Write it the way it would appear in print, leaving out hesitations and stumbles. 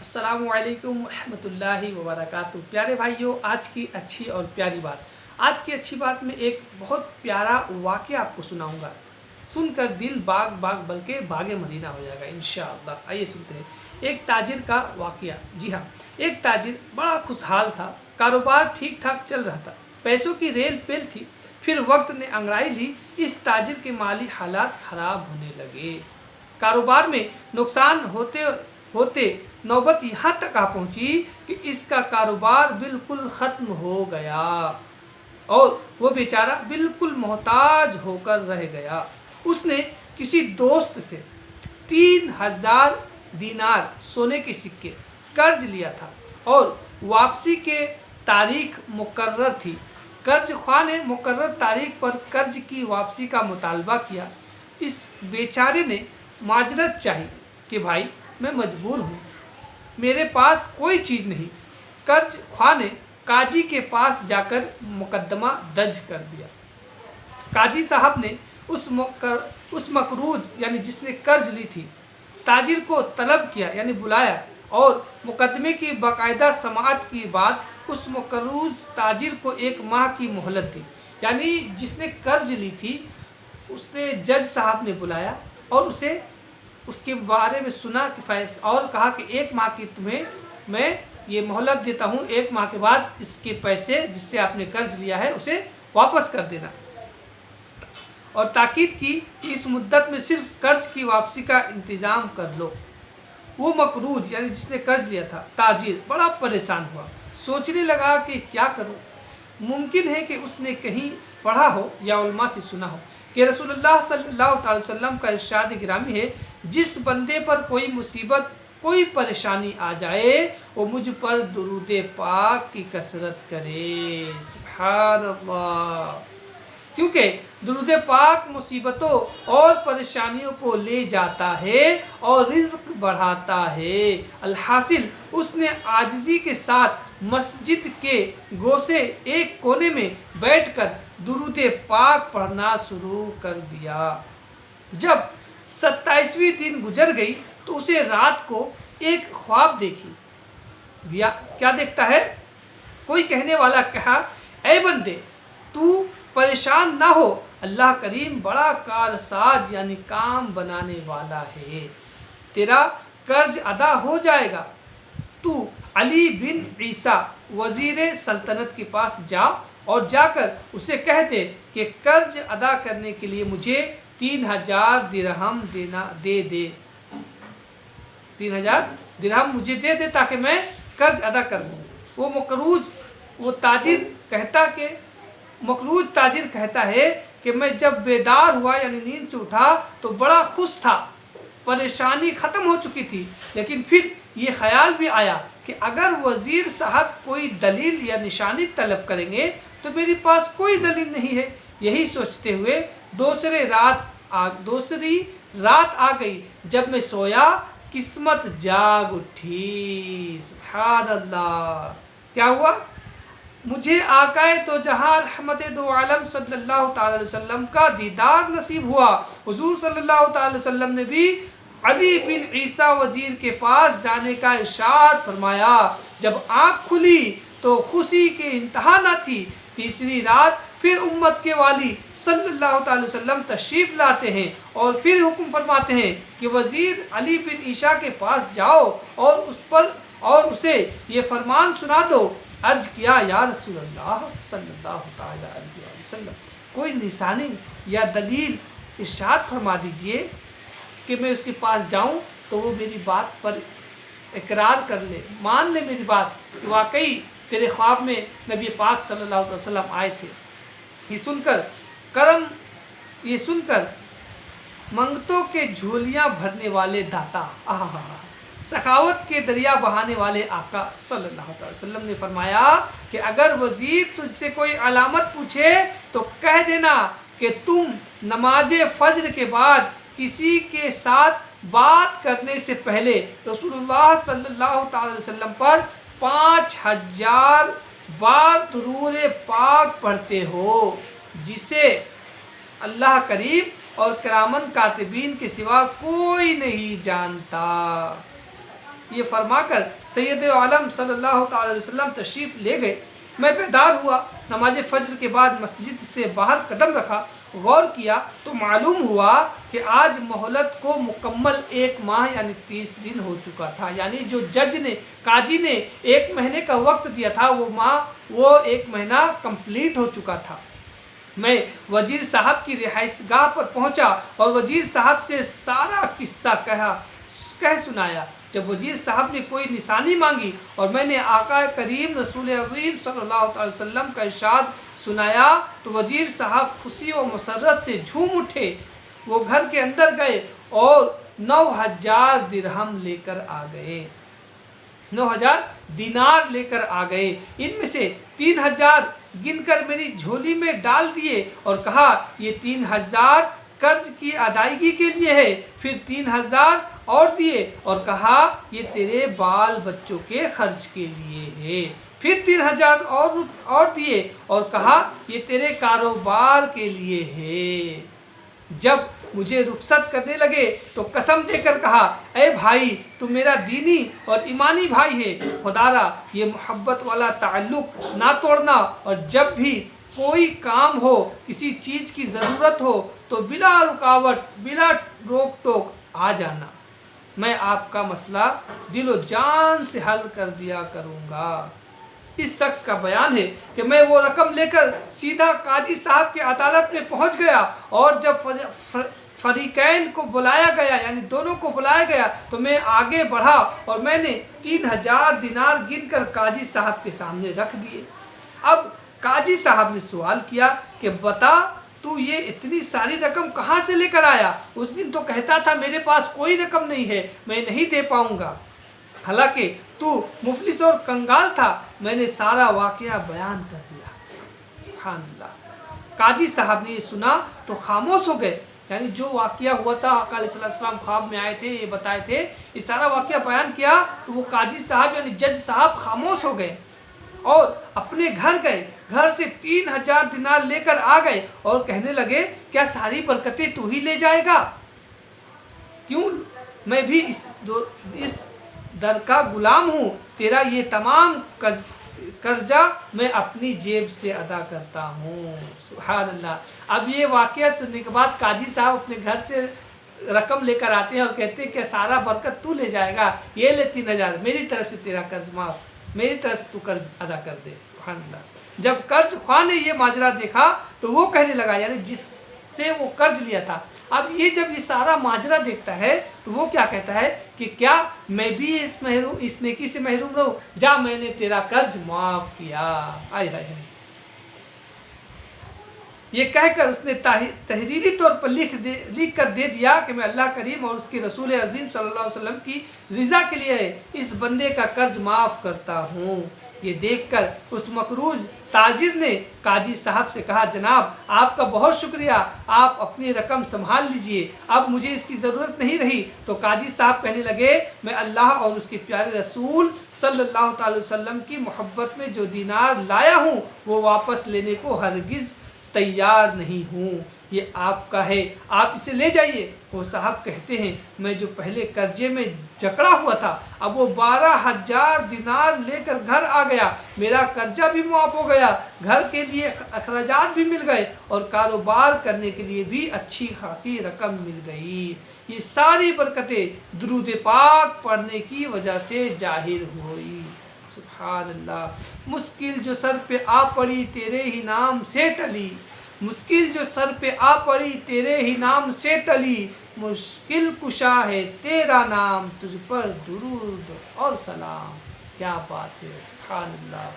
अस्सलामुअलैकुम रहमतुल्लाहि व बरकातुहू। प्यारे भाइयों, आज की अच्छी बात में एक बहुत प्यारा वाक़या आपको सुनाऊंगा। सुनकर दिल बाग बाग बल्कि बागे मदीना हो जाएगा इंशाअल्लाह। आइए सुनते हैं एक ताजिर का वाक़या। जी हाँ, एक ताजिर बड़ा खुशहाल था, कारोबार ठीक ठाक चल रहा था, पैसों की रेल पेल थी। फिर वक्त ने अंगड़ाई ली, इस ताजिर के माली हालात ख़राब होने लगे। कारोबार में नुकसान होते होते नौबत यहाँ तक आ पहुँची कि इसका कारोबार बिल्कुल ख़त्म हो गया और वो बेचारा बिल्कुल मोहताज होकर रह गया। उसने किसी दोस्त से 3000 दीनार सोने के सिक्के कर्ज लिया था और वापसी के तारीख मुकर्रर थी। कर्ज ख्वाह ने मुकर्रर तारीख पर कर्ज की वापसी का मुतालबा किया। इस बेचारे ने माजरत चाही कि भाई मैं मजबूर हूँ, मेरे पास कोई चीज़ नहीं। कर्ज ख्वाह ने काजी के पास जाकर मुकदमा दर्ज कर दिया। काजी साहब ने उस मकरूज यानी जिसने कर्ज ली थी ताजिर को तलब किया यानी बुलाया और मुकदमे की बाकायदा समाअत की बाद उस मकरूज ताजिर को 1 माह की मोहलत दी। यानी जिसने कर्ज ली थी उसने जज साहब ने बुलाया और उसे उसके बारे में सुना कि फैसला और कहा कि 1 माह की तुम्हें मैं ये मोहलत देता हूँ, 1 माह के बाद इसके पैसे जिससे आपने कर्ज लिया है उसे वापस कर देना। और ताकीद की कि इस मुद्दत में सिर्फ कर्ज की वापसी का इंतज़ाम कर लो। वो मकरूज यानी जिसने कर्ज लिया था ताजिर बड़ा परेशान हुआ, सोचने लगा कि क्या करूँ। मुमकिन है कि उसने कहीं पढ़ा हो या उलमा से सुना हो कि रसूलुल्लाह सल्लल्लाहु अलैहि वसल्लम का इरशाद गिरामी है, जिस बंदे पर कोई मुसीबत कोई परेशानी आ जाए वो मुझ पर दुरूद पाक की कसरत करे। सुभान अल्लाह। क्योंकि दुरूद पाक मुसीबतों और परेशानियों को ले जाता है और रिज़्क बढ़ाता है। अलहासिल उसने आजिज़ी के साथ मस्जिद के गोसे एक कोने में बैठकर दुरूद पाक पढ़ना शुरू कर दिया। जब 27वें दिन गुजर गई तो उसे रात को एक ख्वाब देखी। क्या देखता है? कोई कहने वाला कहा, ऐ बंदे तू परेशान ना हो, अल्लाह करीम बड़ा कारसाज यानी काम बनाने वाला है, तेरा कर्ज अदा हो जाएगा। तू अली बिन ईसा वज़ीर सल्तनत के पास जा और जाकर उसे कह दे कि कर्ज अदा करने के लिए मुझे 3000 दिरहम दे 3000 दिरहम मुझे दे दे ताकि मैं कर्ज अदा कर दूँ। मकरूज ताजिर कहता है कि मैं जब बेदार हुआ यानी नींद से उठा तो बड़ा खुश था, परेशानी ख़त्म हो चुकी थी। लेकिन फिर ये ख्याल भी आया कि अगर वज़ीर साहब कोई दलील या निशानी तलब करेंगे तो मेरे पास कोई दलील नहीं है। यही सोचते हुए दूसरी रात आ गई। जब मैं सोया किस्मत जाग उठी। सुभान अल्लाह। क्या हुआ? मुझे आकाए तो जहाँ रहमत दो आलम सल्लल्लाहु अलैहि वसल्लम का दीदार नसीब हुआ। हुजूर सल्लल्लाहु अलैहि वसल्लम ने भी अली बिन ईसा वज़ीर के पास जाने का इरशाद फरमाया। जब आँख खुली तो खुशी के इंतहा न थी। तीसरी रात फिर उम्मत के वाली सल्लल्लाहु अलैहि वसल्लम तशरीफ़ लाते हैं और फिर हुक्म फरमाते हैं कि वज़ीर अली बिन ईसा के पास जाओ और उसे ये फरमान सुना दो। अर्ज किया, या रसूलल्लाह सल्लल्लाहु अलैहि वसल्लम, कोई निशानी या दलील इरशाद फरमा दीजिए कि मैं उसके पास जाऊं तो वो मेरी बात पर इकरार कर ले, मान ले मेरी बात कि वाकई तेरे ख्वाब में नबी पाक सल्लल्लाहु अलैहि वसल्लम आए थे। ये सुनकर मंगतों के झोलियां भरने वाले दाता, सखावत के दरिया बहाने वाले आका सल्लल्लाहु अलैहि वसल्लम ने फरमाया कि अगर वज़ीर तुझसे कोई अलामत पूछे तो कह देना कि तुम नमाज फज्र के बाद किसी के साथ बात करने से पहले रसूलुल्लाह सल्लल्लाहु अलैहि वसल्लम पर 5000 बार दुरूद पाक पढ़ते हो, जिसे अल्लाह करीम और किरामन कातिबीन के सिवा कोई नहीं जानता। یہ فرما کر سید عالم صلی اللہ تعالی علیہ وسلم تشریف لے گئے۔ میں بیدار ہوا، نماز فجر کے بعد مسجد سے باہر قدم رکھا، غور کیا تو معلوم ہوا کہ آج مہلت کو مکمل 1 ماہ یعنی 30 دن ہو چکا تھا۔ یعنی جو جج نے، قاضی نے 1 مہینے کا وقت دیا تھا وہ 1 مہینہ کمپلیٹ ہو چکا تھا۔ میں وزیر صاحب کی رہائش گاہ پر پہنچا اور وزیر صاحب سے سارا قصہ کہہ سنایا۔ جب وزیر صاحب نے کوئی نشانی مانگی اور میں نے آقا کریم رسول عظیم صلی اللہ علیہ وسلم کا ارشاد سنایا تو وزیر صاحب خوشی و مسرت سے جھوم اٹھے۔ وہ گھر کے اندر گئے اور 9000 درہم لے کر آ گئے، 9000 دینار لے کر آ گئے۔ ان میں سے 3000 گن کر میری جھولی میں ڈال دیے اور کہا یہ 3000 قرض کی ادائیگی کے لیے ہے۔ پھر 3000 اور دیے اور کہا یہ تیرے بال بچوں کے خرچ کے لیے ہے۔ پھر 3000 اور دیے اور کہا یہ تیرے کاروبار کے لیے ہے۔ جب مجھے رخصت کرنے لگے تو قسم دے کر کہا اے بھائی تو میرا دینی اور ایمانی بھائی ہے، خدا را یہ محبت والا تعلق نہ توڑنا، اور جب بھی کوئی کام ہو، کسی چیز کی ضرورت ہو تو بلا رکاوٹ بلا روک ٹوک آ جانا، میں آپ کا مسئلہ دل و جان سے حل کر دیا کروں گا۔ اس شخص کا بیان ہے کہ میں وہ رقم لے کر سیدھا قاضی صاحب کی عدالت میں پہنچ گیا، اور جب فریقین کو بلایا گیا یعنی دونوں کو بلایا گیا تو میں آگے بڑھا اور میں نے 3000 دینار گن کر قاضی صاحب کے سامنے رکھ دیے۔ اب قاضی صاحب نے سوال کیا کہ بتا تو یہ اتنی ساری رقم کہاں سے لے کر آیا؟ اس دن تو کہتا تھا میرے پاس کوئی رقم نہیں ہے، میں نہیں دے پاؤں گا، حالانکہ تو مفلس اور کنگال تھا۔ میں نے سارا واقعہ بیان کر دیا۔ سبحان اللہ۔ قاضی صاحب نے یہ سنا تو خاموش ہو گئے، یعنی جو واقعہ ہوا تھا، آقا علیہ السلام خواب میں آئے تھے، یہ بتائے تھے، یہ سارا واقعہ بیان کیا تو وہ قاضی صاحب یعنی جج صاحب خاموش ہو گئے اور اپنے گھر گئے، گھر سے 3000 دینار لے کر آ گئے اور کہنے لگے کیا ساری برکتیں تو ہی لے جائے گا؟ کیوں، میں بھی اس در کا غلام ہوں، تیرا یہ تمام قرضہ میں اپنی جیب سے ادا کرتا ہوں۔ سبحان اللہ۔ اب یہ واقعہ سننے کے بعد قاضی صاحب اپنے گھر سے رقم لے کر آتے ہیں اور کہتے ہیں کہ سارا برکت تو لے جائے گا، یہ لے 3000، میری طرف سے تیرا قرض معاف، میری طرف سے تو قرض ادا کر دے۔ سبحان اللہ۔ جب قرض خواہ نے یہ ماجرا دیکھا تو وہ کہنے لگا، یعنی جس سے وہ قرض لیا تھا، اب یہ جب یہ سارا ماجرا دیکھتا ہے تو وہ کیا کہتا ہے کہ کیا میں بھی اس نیکی سے محروم رہوں؟ جا، میں نے تیرا قرض معاف کیا۔ آئے ہائے ہائے۔ یہ کہہ کر اس نے تحریری طور پر لکھ کر دے دیا کہ میں اللہ کریم اور اس کے رسول عظیم صلی اللہ علیہ وسلم کی رضا کے لیے اس بندے کا قرض معاف کرتا ہوں۔ یہ دیکھ کر اس مقروض تاجر نے قاضی صاحب سے کہا جناب آپ کا بہت شکریہ، آپ اپنی رقم سنبھال لیجئے، اب مجھے اس کی ضرورت نہیں رہی۔ تو قاضی صاحب کہنے لگے میں اللہ اور اس کے پیارے رسول صلی اللہ تعالی وسلم کی محبت میں جو دینار لایا ہوں وہ واپس لینے کو ہرگز تیار نہیں ہوں، یہ آپ کا ہے، آپ اسے لے جائیے۔ وہ صاحب کہتے ہیں میں جو پہلے قرضے میں جکڑا ہوا تھا اب وہ 12000 دینار لے کر گھر آ گیا، میرا قرضہ بھی معاف ہو گیا، گھر کے لیے اخراجات بھی مل گئے اور کاروبار کرنے کے لیے بھی اچھی خاصی رقم مل گئی۔ یہ ساری برکتیں درود پاک پڑھنے کی وجہ سے ظاہر ہوئی۔ سبحان اللہ۔ مشکل جو سر پہ آ پڑی تیرے ہی نام سے ٹلی، مشکل جو سر پہ آ پڑی تیرے ہی نام سے ٹلی، مشکل کشا ہے تیرا نام، تجھ پر درود اور سلام۔ کیا بات ہے، سبحان اللہ۔